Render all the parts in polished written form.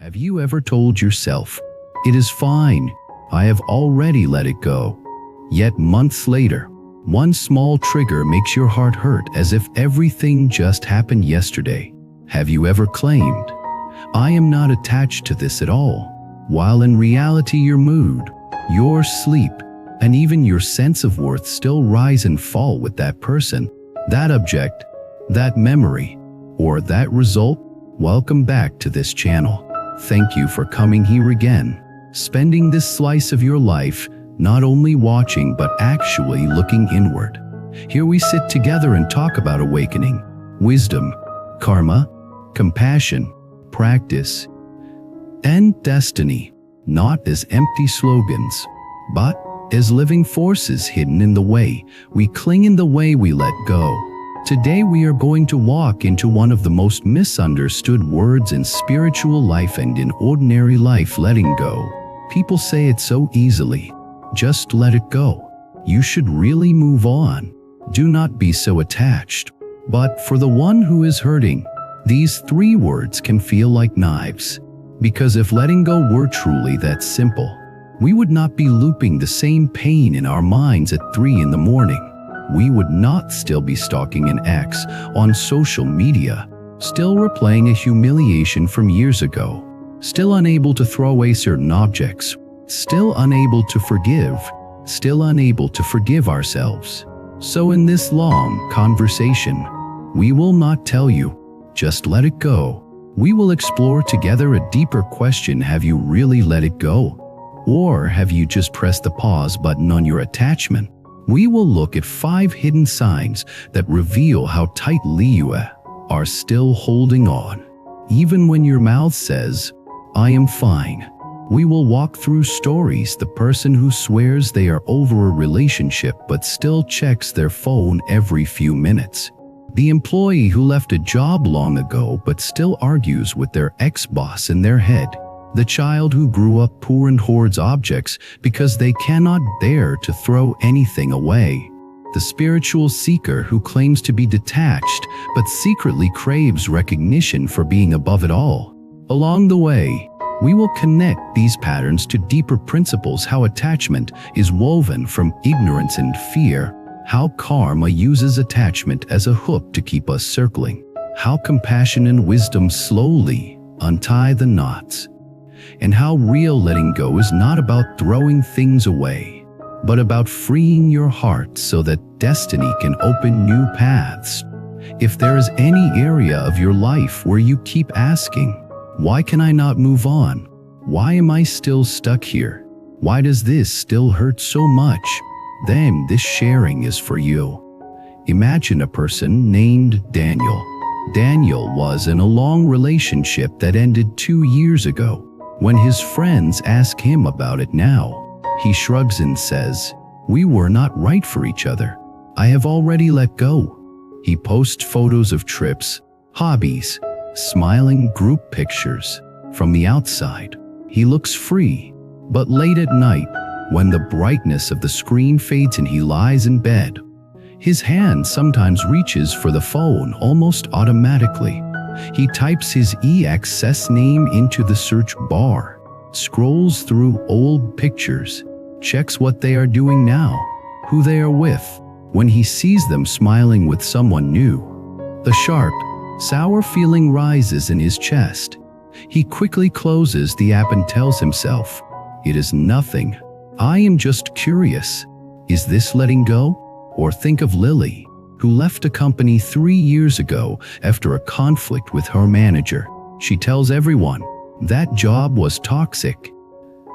Have you ever told yourself, "It is fine, I have already let it go"? Yet months later, one small trigger makes your heart hurt as if everything just happened yesterday. Have you ever claimed, "I am not attached to this at all," while in reality your mood, your sleep, and even your sense of worth still rise and fall with that person, that object, that memory, or that result? Welcome back to this channel. Thank you for coming here again, spending this slice of your life not only watching but actually looking inward. Here we sit together and talk about awakening, wisdom, karma, compassion, practice, and destiny, not as empty slogans, but as living forces hidden in the way we cling, in the way we let go. Today we are going to walk into one of the most misunderstood words in spiritual life and in ordinary life: letting go. People say it so easily. Just let it go. You should really move on. Do not be so attached. But for the one who is hurting, these three words can feel like knives. Because if letting go were truly that simple, we would not be looping the same pain in our minds at 3 in the morning. We would not still be stalking an ex on social media, still replaying a humiliation from years ago, still unable to throw away certain objects, still unable to forgive, still unable to forgive ourselves. So in this long conversation, we will not tell you, "Just let it go." We will explore together a deeper question: have you really let it go? Or have you just pressed the pause button on your attachment? We will look at 5 hidden signs that reveal how tightly you are still holding on, even when your mouth says, "I am fine." We will walk through stories: the person who swears they are over a relationship but still checks their phone every few minutes, the employee who left a job long ago but still argues with their ex-boss in their head, the child who grew up poor and hoards objects because they cannot bear to throw anything away, the spiritual seeker who claims to be detached but secretly craves recognition for being above it all. Along the way, we will connect these patterns to deeper principles: how attachment is woven from ignorance and fear, how karma uses attachment as a hook to keep us circling, how compassion and wisdom slowly untie the knots, and how real letting go is not about throwing things away, but about freeing your heart so that destiny can open new paths. If there is any area of your life where you keep asking, "Why can I not move on? Why am I still stuck here? Why does this still hurt so much?" then this sharing is for you. Imagine a person named Daniel. Daniel was in a long relationship that ended 2 years ago. When his friends ask him about it now, he shrugs and says, "We were not right for each other. I have already let go." He posts photos of trips, hobbies, smiling group pictures. From the outside, he looks free. But late at night, when the brightness of the screen fades and he lies in bed, his hand sometimes reaches for the phone almost automatically. He types his ex's name into the search bar, scrolls through old pictures, checks what they are doing now, who they are with. When he sees them smiling with someone new, a sharp, sour feeling rises in his chest. He quickly closes the app and tells himself, "It is nothing. I am just curious." Is this letting go? Or think of Lily, who left a company 3 years ago after a conflict with her manager. She tells everyone, "That job was toxic.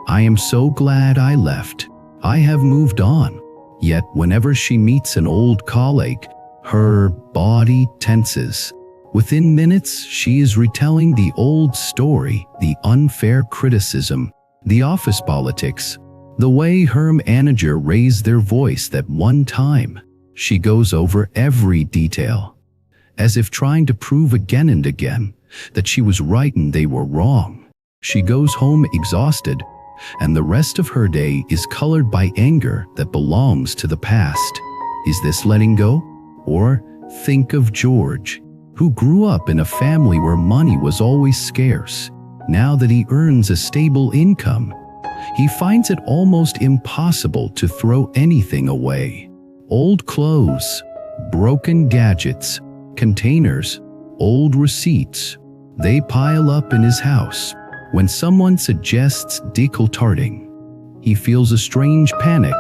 I am so glad I left. I have moved on." Yet whenever she meets an old colleague, her body tenses. Within minutes, she is retelling the old story: the unfair criticism, the office politics, the way her manager raised their voice that one time. She goes over every detail, as if trying to prove again and again that she was right and they were wrong. She goes home exhausted, and the rest of her day is colored by anger that belongs to the past. Is this letting go? Or think of George, who grew up in a family where money was always scarce. Now that he earns a stable income, he finds it almost impossible to throw anything away. Old clothes, broken gadgets, containers, old receipts, they pile up in his house. When someone suggests declutering, he feels a strange panic.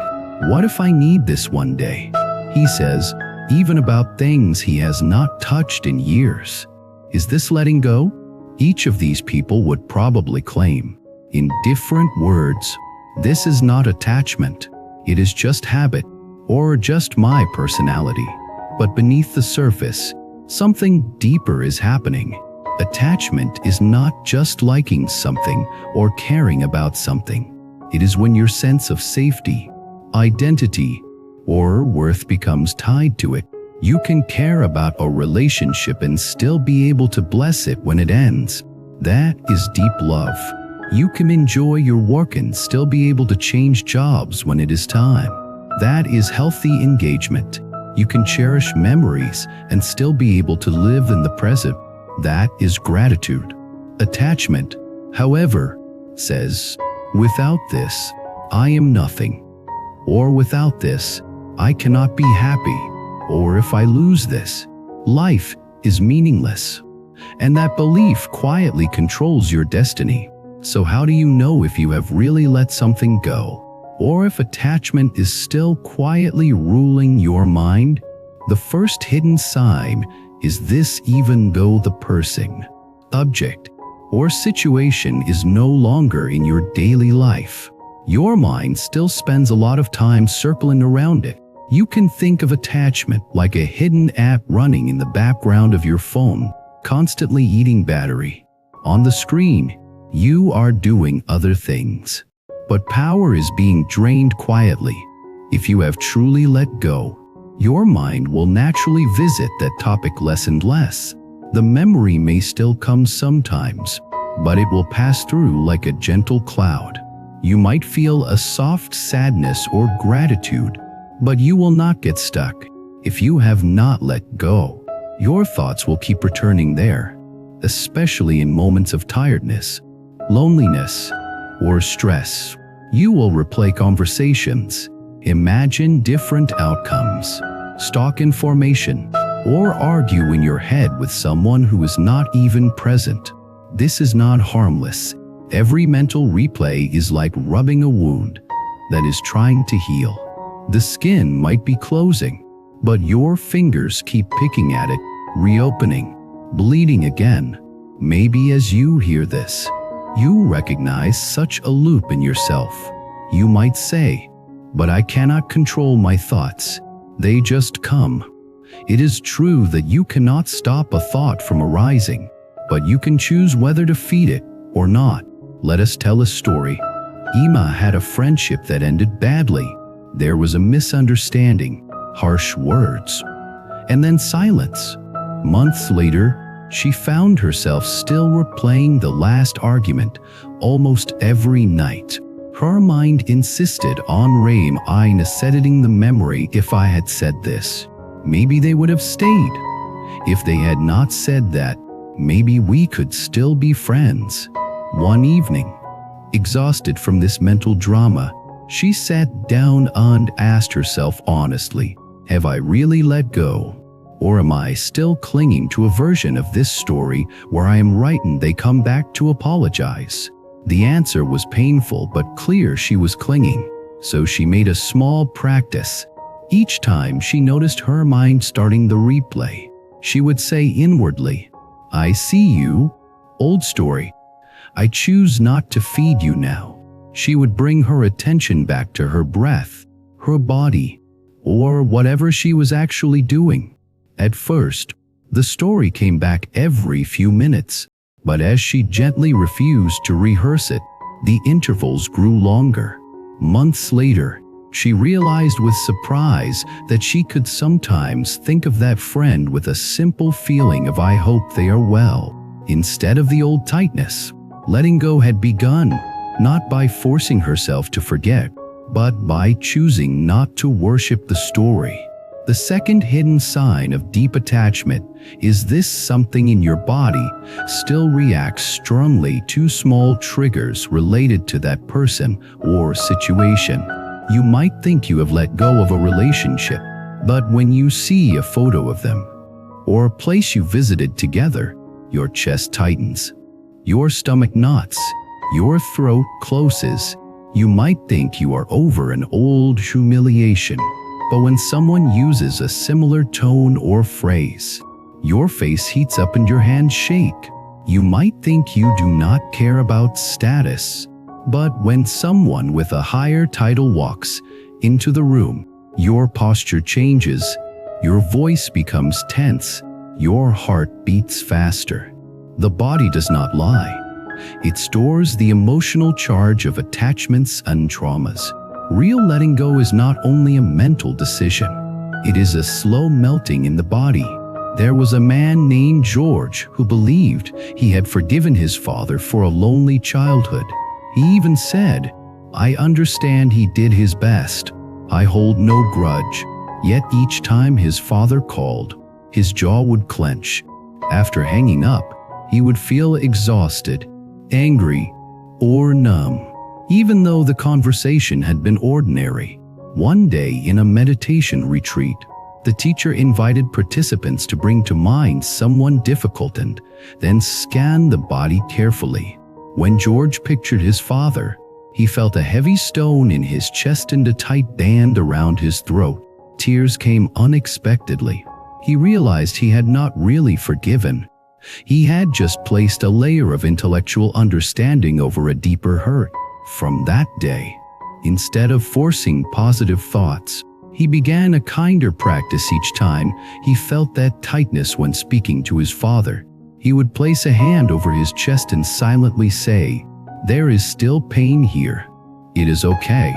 What if I need this one day? He says, even about things he has not touched in years. Is this letting go? Each of these people would probably claim, in different words, this is not attachment, it is just habit, or just my personality. But beneath the surface, something deeper is happening. Attachment is not just liking something or caring about something. It is when your sense of safety, identity, or worth becomes tied to it. You can care about a relationship and still be able to bless it when it ends. That is deep love. You can enjoy your work and still be able to change jobs when it is time. That is healthy engagement. You can cherish memories and still be able to live in the present. That is gratitude. Attachment, however, says, without this, I am nothing. Or without this, I cannot be happy. Or if I lose this, life is meaningless. And that belief quietly controls your destiny. So how do you know if you have really let something go? Or if attachment is still quietly ruling your mind? The first hidden sign is this: even though the person, object, or situation is no longer in your daily life, your mind still spends a lot of time circling around it. You can think of attachment like a hidden app running in the background of your phone, constantly eating battery. On the screen, you are doing other things, but power is being drained quietly. If you have truly let go, your mind will naturally visit that topic less and less. The memory may still come sometimes, but it will pass through like a gentle cloud. You might feel a soft sadness or gratitude, but you will not get stuck. If you have not let go, your thoughts will keep returning there, especially in moments of tiredness, loneliness, or stress. You will replay conversations, imagine different outcomes, stalk information, or argue in your head with someone who is not even present. This is not harmless. Every mental replay is like rubbing a wound that is trying to heal. The skin might be closing, but your fingers keep picking at it, reopening, bleeding again. Maybe as you hear this, you recognize such a loop in yourself. You might say, but I cannot control my thoughts. They just come. It is true that you cannot stop a thought from arising, but you can choose whether to feed it or not. Let us tell a story. Emma had a friendship that ended badly. There was a misunderstanding, harsh words, and then silence. Months later, she found herself still replaying the last argument almost every night. Her mind insisted on revisiting the memory. If I had said this, maybe they would have stayed. If they had not said that, maybe we could still be friends. One evening, exhausted from this mental drama, she sat down and asked herself honestly, have I really let go? Or am I still clinging to a version of this story where I am right and they come back to apologize? The answer was painful but clear. She was clinging. So she made a small practice. Each time she noticed her mind starting the replay, she would say inwardly, I see you, old story. I choose not to feed you now. She would bring her attention back to her breath, her body, or whatever she was actually doing. At first, the story came back every few minutes, but as she gently refused to rehearse it, the intervals grew longer. Months later, she realized with surprise that she could sometimes think of that friend with a simple feeling of I hope they are well, instead of the old tightness. Letting go had begun, not by forcing herself to forget, but by choosing not to worship the story. The second hidden sign of deep attachment is this: something in your body still reacts strongly to small triggers related to that person or situation. You might think you have let go of a relationship, but when you see a photo of them or a place you visited together, your chest tightens, your stomach knots, your throat closes. You might think you are over an old humiliation, but when someone uses a similar tone or phrase, your face heats up and your hands shake. You might think you do not care about status, but when someone with a higher title walks into the room, your posture changes, your voice becomes tense, your heart beats faster. The body does not lie. It stores the emotional charge of attachments and traumas. Real letting go is not only a mental decision, it is a slow melting in the body. There was a man named George who believed he had forgiven his father for a lonely childhood. He even said, "I understand he did his best. I hold no grudge." Yet each time his father called, his jaw would clench. After hanging up, he would feel exhausted, angry, or numb, even though the conversation had been ordinary. One day in a meditation retreat, the teacher invited participants to bring to mind someone difficult and then scan the body carefully. When George pictured his father, he felt a heavy stone in his chest and a tight band around his throat. Tears came unexpectedly. He realized he had not really forgiven. He had just placed a layer of intellectual understanding over a deeper hurt. From that day, instead of forcing positive thoughts, he began a kinder practice. Each time he felt that tightness when speaking to his father, he would place a hand over his chest and silently say, "There is still pain here. It is okay.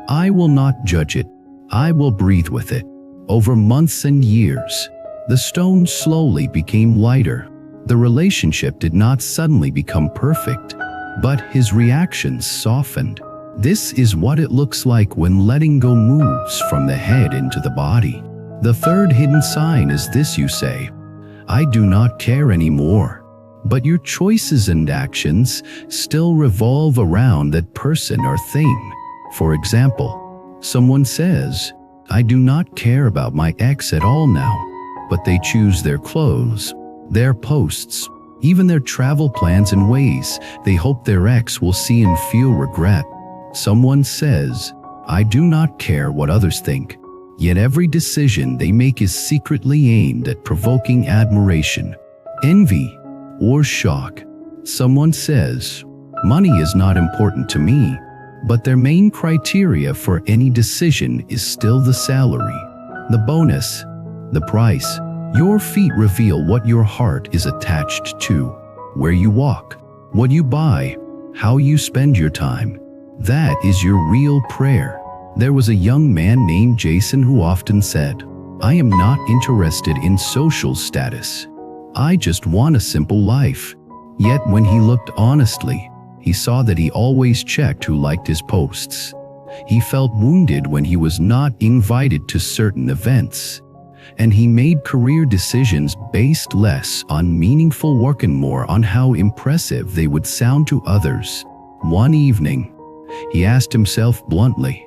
I will not judge it. I will breathe with it." Over months and years, the stone slowly became lighter. The relationship did not suddenly become perfect, but his reactions softened. This is what it looks like when letting go moves from the head into the body. The third hidden sign is this: you say, "I do not care anymore," but your choices and actions still revolve around that person or thing. For example, someone says, "I do not care about my ex at all now," but they choose their clothes, their posts, even their travel plans in ways they hope their ex will see and feel regret. Someone says, "I do not care what others think," yet every decision they make is secretly aimed at provoking admiration, envy, or shock. Someone says, "Money is not important to me," but their main criteria for any decision is still the salary, the bonus, the price. Your feet reveal what your heart is attached to. Where you walk, what you buy, how you spend your time. That is your real prayer. There was a young man named Jason who often said, "I am not interested in social status. I just want a simple life." Yet when he looked honestly, he saw that he always checked who liked his posts. He felt wounded when he was not invited to certain events, and he made career decisions based less on meaningful work and more on how impressive they would sound to others. One evening, he asked himself bluntly,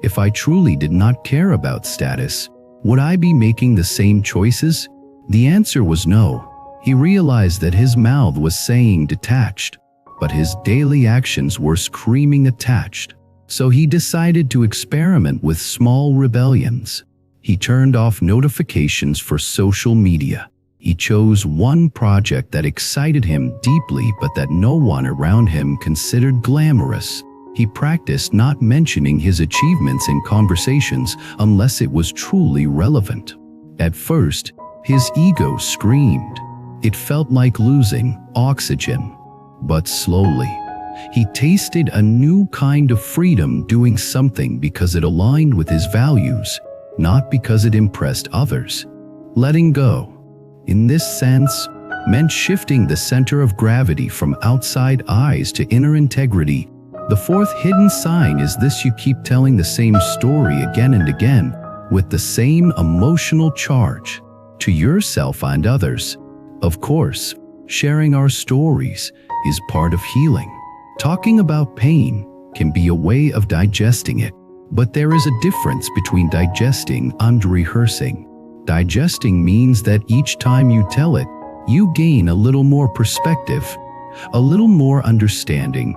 "If I truly did not care about status, would I be making the same choices?" The answer was no. He realized that his mouth was saying detached, but his daily actions were screaming attached. So he decided to experiment with small rebellions. He turned off notifications for social media. He chose one project that excited him deeply but that no one around him considered glamorous. He practiced not mentioning his achievements in conversations unless it was truly relevant. At first, his ego screamed. It felt like losing oxygen. But slowly, he tasted a new kind of freedom, doing something because it aligned with his values, not because it impressed others. Letting go, in this sense, meant shifting the center of gravity from outside eyes to inner integrity. The fourth hidden sign is this: you keep telling the same story again and again. with the same emotional charge to yourself and others. Of course, sharing our stories is part of healing. Talking about pain can be a way of digesting it, but there is a difference between digesting and rehearsing. Digesting means that each time you tell it, you gain a little more perspective, a little more understanding,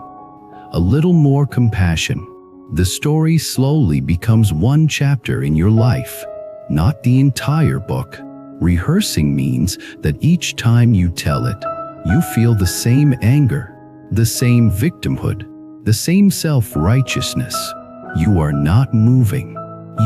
a little more compassion. The story slowly becomes one chapter in your life, not the entire book. Rehearsing means that each time you tell it, you feel the same anger, the same victimhood, the same self-righteousness. You are not moving.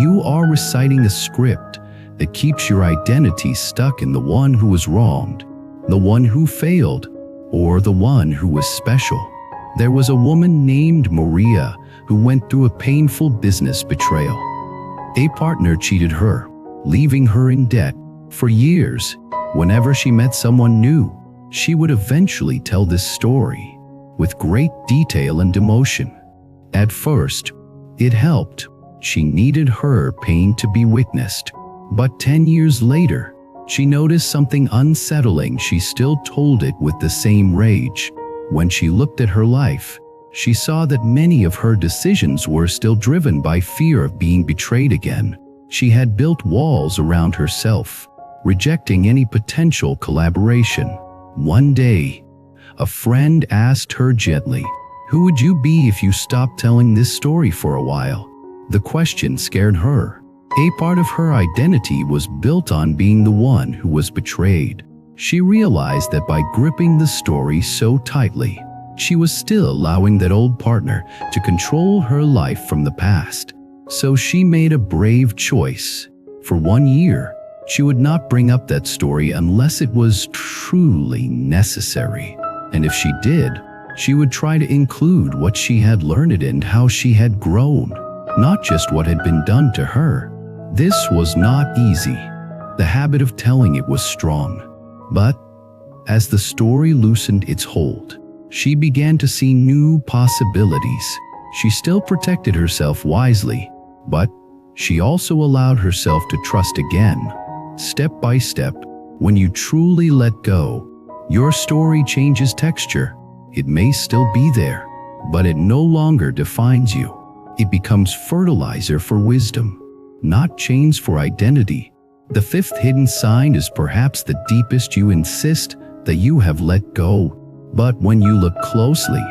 You are reciting a script that keeps your identity stuck in the one who was wronged, the one who failed, or the one who was special. There was a woman named Maria who went through a painful business betrayal. A partner cheated her, leaving her in debt. For years, whenever she met someone new, she would eventually tell this story with great detail and emotion. At first, it helped. She needed her pain to be witnessed. But 10 years later, she noticed something unsettling. She still told it with the same rage. When she looked at her life, she saw that many of her decisions were still driven by fear of being betrayed again. She had built walls around herself, rejecting any potential collaboration. One day, a friend asked her gently, "Who would you be if you stopped telling this story for a while?" The question scared her. A part of her identity was built on being the one who was betrayed. She realized that by gripping the story so tightly, she was still allowing that old partner to control her life from the past. So she made a brave choice. For 1 year, she would not bring up that story unless it was truly necessary. And if she did, she would try to include what she had learned and how she had grown, not just what had been done to her. This was not easy. The habit of telling it was strong. But as the story loosened its hold, she began to see new possibilities. She still protected herself wisely, but she also allowed herself to trust again. Step by step, when you truly let go, your story changes texture. It may still be there, but it no longer defines you. It becomes fertilizer for wisdom, not chains for identity. The fifth hidden sign is perhaps the deepest. You insist that you have let go, but when you look closely,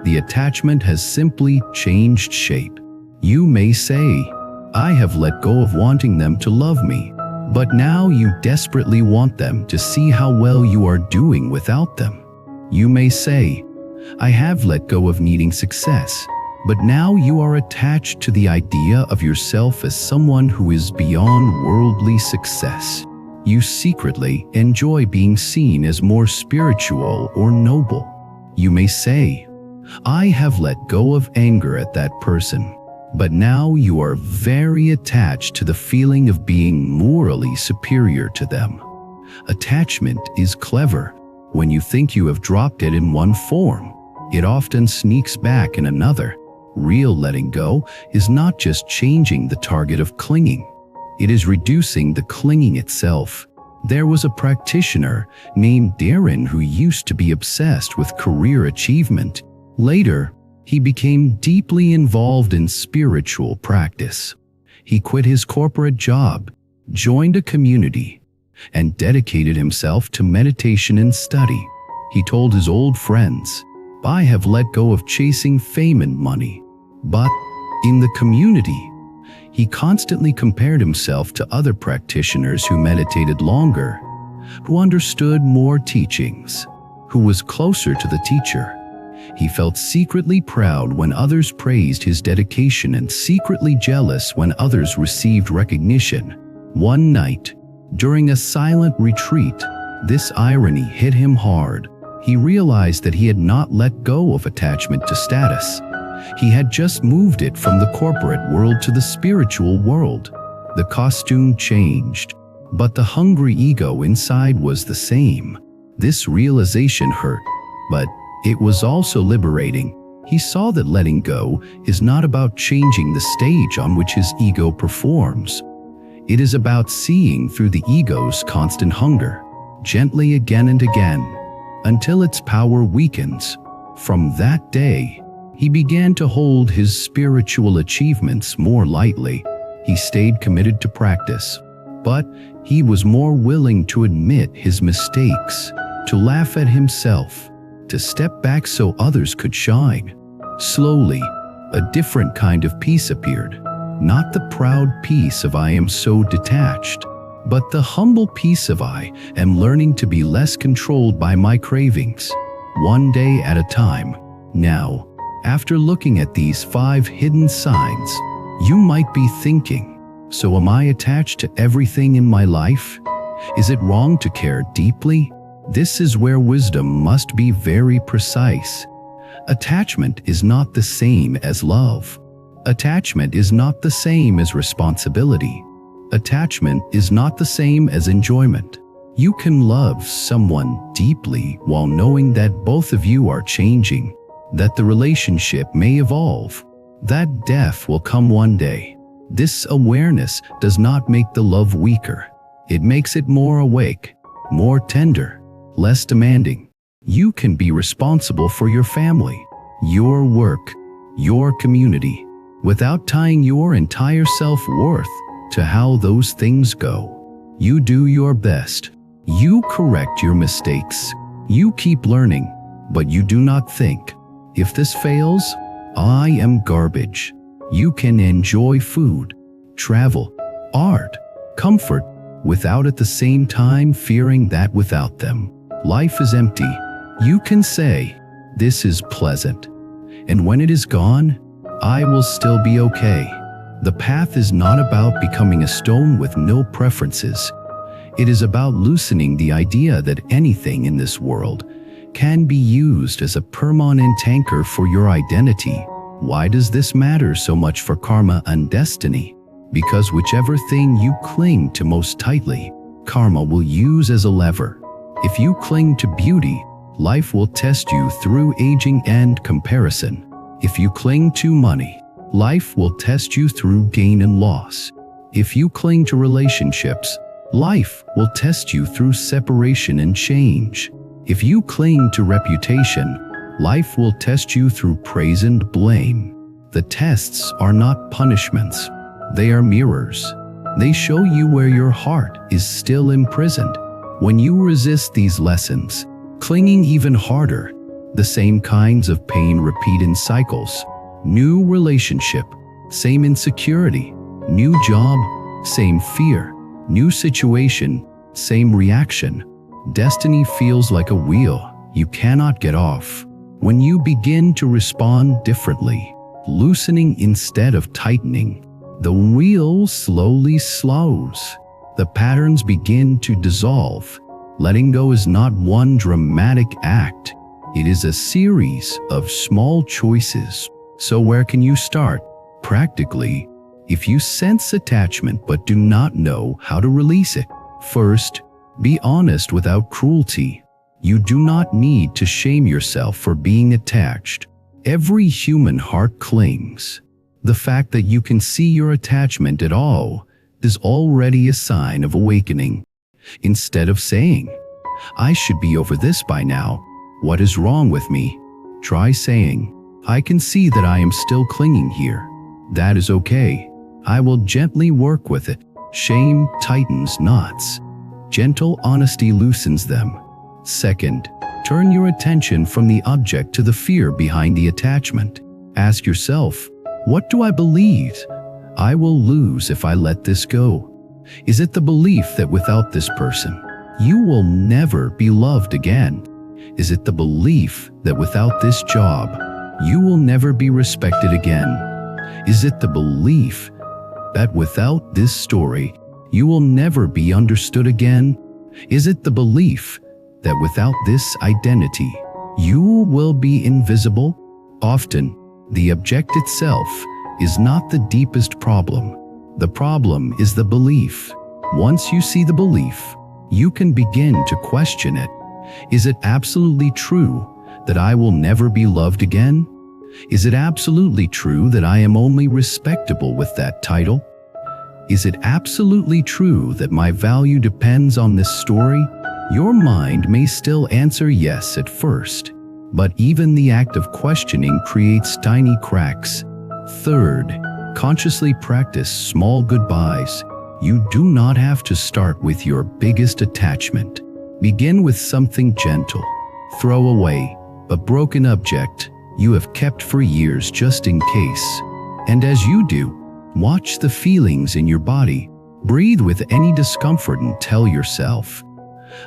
the attachment has simply changed shape. You may say, "I have let go of wanting them to love me," but now you desperately want them to see how well you are doing without them. You may say, "I have let go of needing success," but now you are attached to the idea of yourself as someone who is beyond worldly success. You secretly enjoy being seen as more spiritual or noble. You may say, "I have let go of anger at that person," but now you are very attached to the feeling of being morally superior to them. Attachment is clever. When you think you have dropped it in one form, it often sneaks back in another. Real letting go is not just changing the target of clinging. It is reducing the clinging itself. There was a practitioner named Darren who used to be obsessed with career achievement. Later, he became deeply involved in spiritual practice. He quit his corporate job, joined a community, and dedicated himself to meditation and study. He told his old friends, "I have let go of chasing fame and money." But in the community, he constantly compared himself to other practitioners who meditated longer, who understood more teachings, who was closer to the teacher. He felt secretly proud when others praised his dedication and secretly jealous when others received recognition. One night, during a silent retreat, this irony hit him hard. He realized that he had not let go of attachment to status. He had just moved it from the corporate world to the spiritual world. The costume changed, but the hungry ego inside was the same. This realization hurt, but it was also liberating. He saw that letting go is not about changing the stage on which his ego performs. It is about seeing through the ego's constant hunger, gently again and again, until its power weakens. From that day, he began to hold his spiritual achievements more lightly. He stayed committed to practice, but he was more willing to admit his mistakes, to laugh at himself, to step back so others could shine. Slowly, a different kind of peace appeared. Not the proud peace of I am so detached, but the humble peace of I am learning to be less controlled by my cravings, one day at a time. Now, after looking at these 5 hidden signs, you might be thinking, so am I attached to everything in my life? Is it wrong to care deeply? This is where wisdom must be very precise. Attachment is not the same as love. Attachment is not the same as responsibility. Attachment is not the same as enjoyment. You can love someone deeply while knowing that both of you are changing, that the relationship may evolve, that death will come one day. This awareness does not make the love weaker. It makes it more awake, more tender, less demanding. You can be responsible for your family, your work, your community, without tying your entire self-worth to how those things go. You do your best. You correct your mistakes. You keep learning, but you do not think, if this fails, I am garbage. You can enjoy food, travel, art, comfort, without at the same time fearing that without them, life is empty. You can say, this is pleasant, and when it is gone, I will still be okay. The path is not about becoming a stone with no preferences. It is about loosening the idea that anything in this world can be used as a permanent anchor for your identity. Why does this matter so much for karma and destiny? Because whichever thing you cling to most tightly, karma will use as a lever. If you cling to beauty, life will test you through aging and comparison. If you cling to money, life will test you through gain and loss. If you cling to relationships, life will test you through separation and change. If you cling to reputation, life will test you through praise and blame. The tests are not punishments. They are mirrors. They show you where your heart is still imprisoned. When you resist these lessons, clinging even harder, the same kinds of pain repeat in cycles. New relationship, same insecurity. New job, same fear. New situation, same reaction. Destiny feels like a wheel you cannot get off. When you begin to respond differently, loosening instead of tightening, the wheel slowly slows. The patterns begin to dissolve. Letting go is not one dramatic act. It is a series of small choices. So where can you start? Practically, if you sense attachment but do not know how to release it. First, be honest without cruelty. You do not need to shame yourself for being attached. Every human heart clings. The fact that you can see your attachment at all is already a sign of awakening. Instead of saying, I should be over this by now, what is wrong with me? Try saying, I can see that I am still clinging here. That is okay. I will gently work with it. Shame tightens knots. Gentle honesty loosens them. Second, turn your attention from the object to the fear behind the attachment. Ask yourself, what do I believe I will lose if I let this go? Is it the belief that without this person, you will never be loved again? Is it the belief that without this job, you will never be respected again? Is it the belief that without this story, you will never be understood again? Is it the belief that without this identity, you will be invisible? Often, the object itself is not the deepest problem. The problem is the belief. Once you see the belief, you can begin to question it. Is it absolutely true that I will never be loved again? Is it absolutely true that I am only respectable with that title? Is it absolutely true that my value depends on this story? Your mind may still answer yes at first, but even the act of questioning creates tiny cracks. Third, consciously practice small goodbyes. You do not have to start with your biggest attachment. Begin with something gentle. Throw away a broken object you have kept for years just in case. And as you do, watch the feelings in your body. Breathe with any discomfort and tell yourself,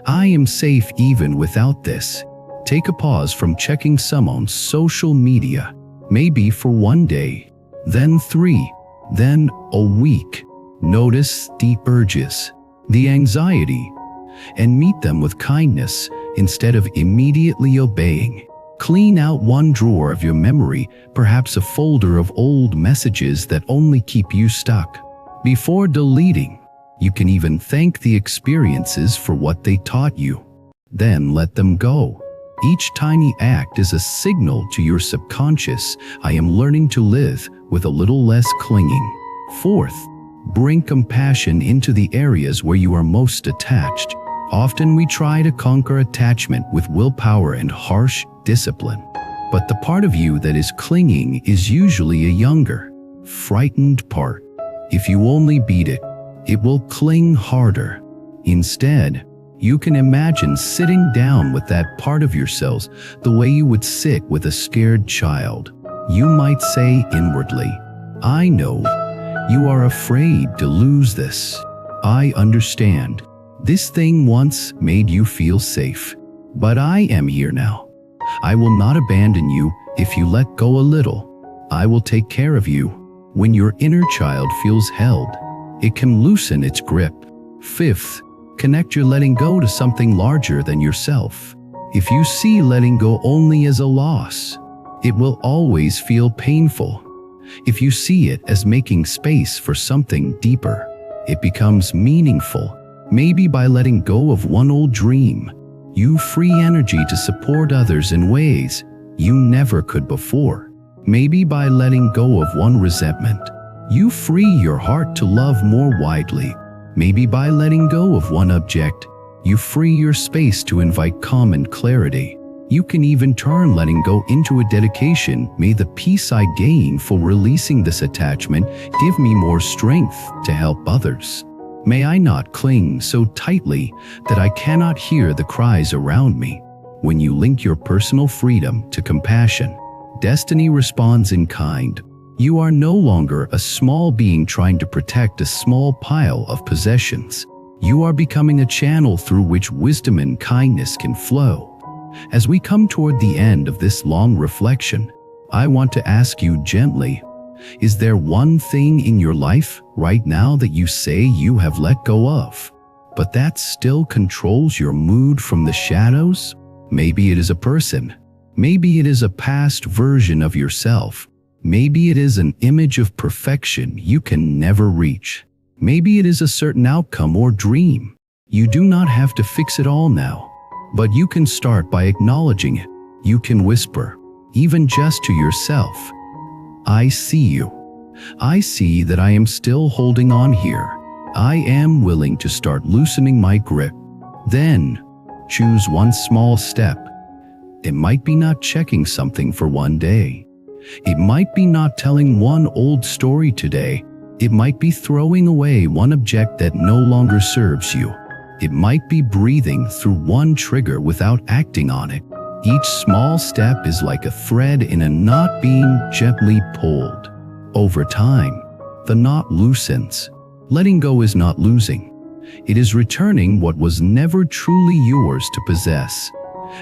I am safe even without this. Take a pause from checking someone's social media, maybe for one day, then 3, then a week. Notice the urges, the anxiety, and meet them with kindness instead of immediately obeying. Clean out one drawer of your memory, perhaps a folder of old messages that only keep you stuck. Before deleting, you can even thank the experiences for what they taught you. Then let them go. Each tiny act is a signal to your subconscious, I am learning to live with a little less clinging. Fourth, bring compassion into the areas where you are most attached. Often we try to conquer attachment with willpower and harsh discipline. But the part of you that is clinging is usually a younger, frightened part. If you only beat it, it will cling harder. Instead, you can imagine sitting down with that part of yourselves the way you would sit with a scared child. You might say inwardly, I know you are afraid to lose this. I understand. This thing once made you feel safe, but I am here now. I will not abandon you if you let go a little. I will take care of you. When your inner child feels held, it can loosen its grip. Fifth, connect your letting go to something larger than yourself. If you see letting go only as a loss, it will always feel painful. If you see it as making space for something deeper, it becomes meaningful. Maybe by letting go of one old dream, you free energy to support others in ways you never could before. Maybe by letting go of one resentment, you free your heart to love more widely. Maybe by letting go of one object, you free your space to invite calm and clarity. You can even turn letting go into a dedication. May the peace I gain for releasing this attachment give me more strength to help others. May I not cling so tightly that I cannot hear the cries around me. When you link your personal freedom to compassion, destiny responds in kind. You are no longer a small being trying to protect a small pile of possessions. You are becoming a channel through which wisdom and kindness can flow. As we come toward the end of this long reflection, I want to ask you gently, is there one thing in your life right now that you say you have let go of, but that still controls your mood from the shadows? Maybe it is a person. Maybe it is a past version of yourself. Maybe it is an image of perfection you can never reach. Maybe it is a certain outcome or dream. You do not have to fix it all now, but you can start by acknowledging it. You can whisper, even just to yourself, I see you. I see that I am still holding on here. I am willing to start loosening my grip. Then, choose one small step. It might be not checking something for one day. It might be not telling one old story today. It might be throwing away one object that no longer serves you. It might be breathing through one trigger without acting on it. Each small step is like a thread in a knot being gently pulled. Over time, the knot loosens. Letting go is not losing. It is returning what was never truly yours to possess,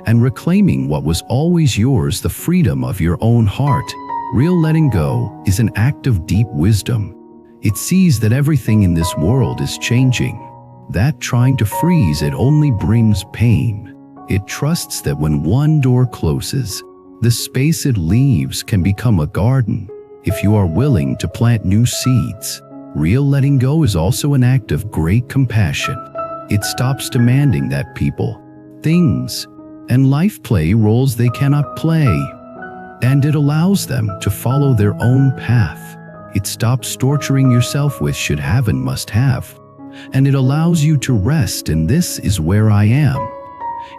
and reclaiming what was always yours, the freedom of your own heart. Real letting go is an act of deep wisdom. It sees that everything in this world is changing, that trying to freeze it only brings pain. It trusts that when one door closes, the space it leaves can become a garden if you are willing to plant new seeds. Real letting go is also an act of great compassion. It stops demanding that people, things, and life play roles they cannot play, and it allows them to follow their own path. It stops torturing yourself with should have and must have. And it allows you to rest in this is where I am.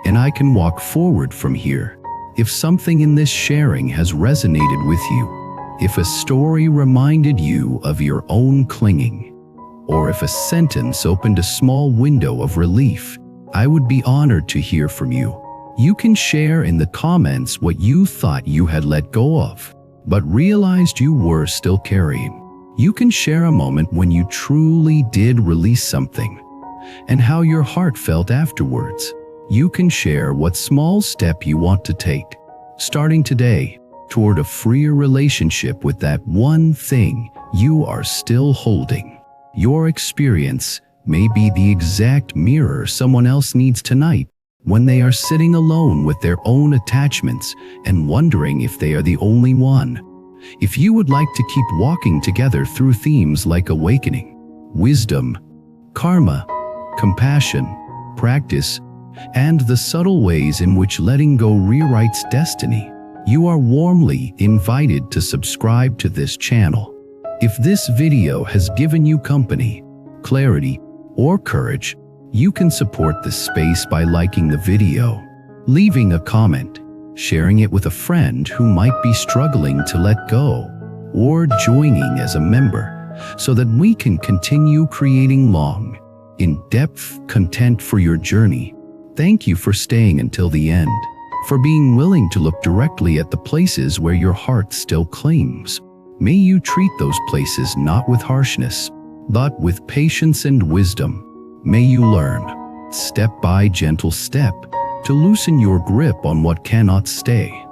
And I can walk forward from here. If something in this sharing has resonated with you, if a story reminded you of your own clinging, or if a sentence opened a small window of relief, I would be honored to hear from you. You can share in the comments what you thought you had let go of, but realized you were still carrying. You can share a moment when you truly did release something, and how your heart felt afterwards. You can share what small step you want to take, starting today, toward a freer relationship with that one thing you are still holding. Your experience may be the exact mirror someone else needs tonight when they are sitting alone with their own attachments and wondering if they are the only one. If you would like to keep walking together through themes like awakening, wisdom, karma, compassion, practice, and the subtle ways in which letting go rewrites destiny, you are warmly invited to subscribe to this channel. If this video has given you company, clarity, or courage, you can support this space by liking the video, leaving a comment, sharing it with a friend who might be struggling to let go, or joining as a member so that we can continue creating long, in-depth content for your journey. Thank you for staying until the end, for being willing to look directly at the places where your heart still clings. May you treat those places not with harshness, but with patience and wisdom. May you learn, step by gentle step, to loosen your grip on what cannot stay.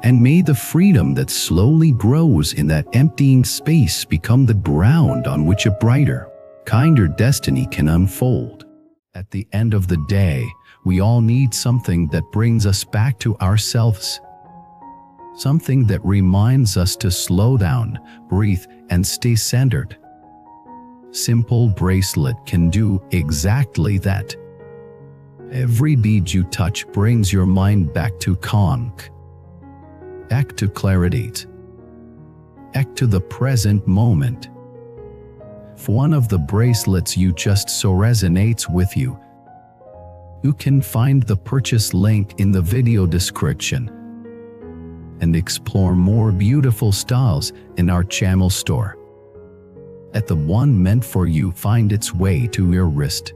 And may the freedom that slowly grows in that emptying space become the ground on which a brighter, kinder destiny can unfold. At the end of the day, we all need something that brings us back to ourselves. Something that reminds us to slow down, breathe, and stay centered. Simple bracelet can do exactly that. Every bead you touch brings your mind back to calm, back to clarity, back to the present moment. If one of the bracelets you just saw resonates with you, you can find the purchase link in the video description and explore more beautiful styles in our channel store. Let the one meant for you find its way to your wrist.